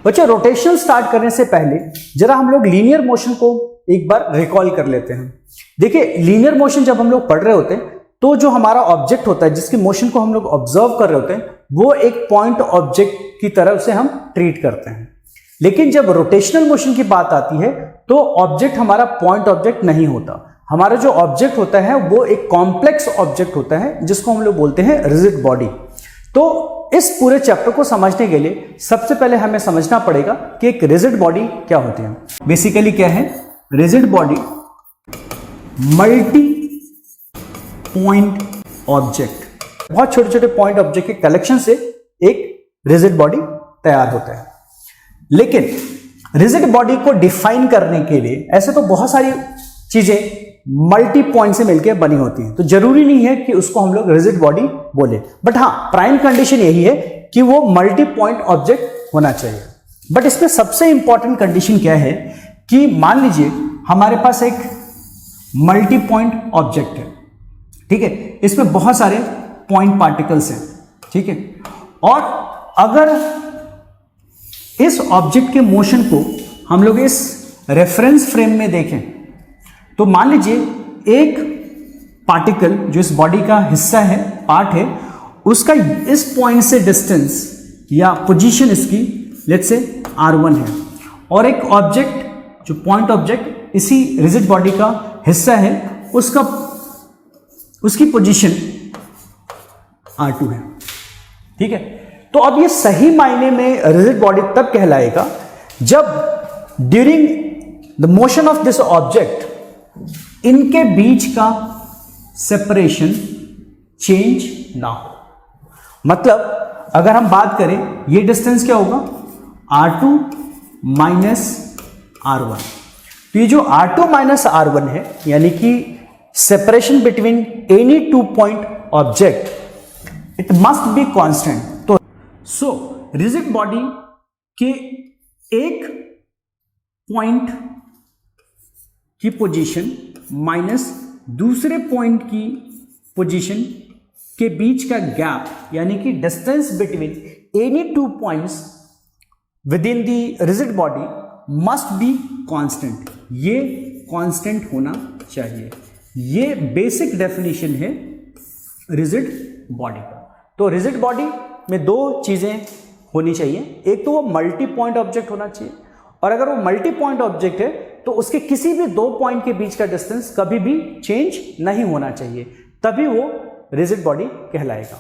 बच्चों rotation start करने से पहले जरा हम लोग लीनियर मोशन को एक बार रिकॉल कर लेते हैं। देखिए लीनियर मोशन जब हम लोग पढ़ रहे होते हैं तो जो हमारा ऑब्जेक्ट होता है जिसकी मोशन को हम लोग ऑब्जर्व कर रहे होते हैं वो एक पॉइंट ऑब्जेक्ट की तरह उसे हम ट्रीट करते हैं। लेकिन जब रोटेशनल मोशन की बात आती है तो ऑब्जेक्ट हमारा पॉइंट ऑब्जेक्ट नहीं होता। हमारा जो ऑब्जेक्ट होता है वो एक कॉम्प्लेक्स ऑब्जेक्ट होता है जिसको हम लोग बोलते हैं रिजिड बॉडी। तो इस पूरे चैप्टर को समझने के लिए सबसे पहले हमें समझना पड़ेगा कि एक रिजिड बॉडी क्या होती है। बेसिकली क्या है rigid body? Multi point object. बहुत छोटे छोटे पॉइंट ऑब्जेक्ट के कलेक्शन से एक रिजिड बॉडी तैयार होता है। लेकिन रिजिड बॉडी को डिफाइन करने के लिए ऐसे तो बहुत सारी चीजें मल्टी पॉइंट से मिलकर बनी होती हैं, तो जरूरी नहीं है कि उसको हम लोग रिजिड बॉडी बोले। बट हाँ, प्राइम कंडीशन यही है कि वो मल्टी पॉइंट ऑब्जेक्ट होना चाहिए। बट इसमें सबसे इंपॉर्टेंट कंडीशन क्या है कि मान लीजिए हमारे पास एक मल्टी पॉइंट ऑब्जेक्ट है, ठीक है, इसमें बहुत सारे पॉइंट पार्टिकल्स हैं, ठीक है, और अगर इस ऑब्जेक्ट के मोशन को हम लोग इस रेफरेंस फ्रेम में देखें तो मान लीजिए एक पार्टिकल जो इस बॉडी का हिस्सा है, पार्ट है, उसका इस पॉइंट से डिस्टेंस या पोजीशन इसकी लेट्स से r1 है, और एक ऑब्जेक्ट जो पॉइंट ऑब्जेक्ट इसी रिजिड बॉडी का हिस्सा है उसकी पोजीशन r2 है, ठीक है। तो अब ये सही मायने में रिजिड बॉडी तब कहलाएगा जब during the motion of this object इनके बीच का सेपरेशन चेंज ना हो। मतलब अगर हम बात करें ये डिस्टेंस क्या होगा r2 माइनस r1, तो ये जो r2 माइनस r1 है यानी कि separation between any two point object it must be constant. तो सो रिजिड बॉडी के एक पॉइंट की पोजीशन माइनस दूसरे पॉइंट की पोजीशन के बीच का गैप यानी कि distance between any two points with in the rigid body must be constant. ये कांस्टेंट होना चाहिए। ये बेसिक डेफिनेशन है रिजिड बॉडी का। तो रिजिड बॉडी में दो चीजें होनी चाहिए, एक तो वो मल्टी पॉइंट ऑब्जेक्ट होना चाहिए, और अगर वो मल्टी पॉइंट ऑब्जेक्ट है तो उसके किसी भी दो पॉइंट के बीच का डिस्टेंस कभी भी चेंज नहीं होना चाहिए, तभी वो रिजिड बॉडी कहलाएगा।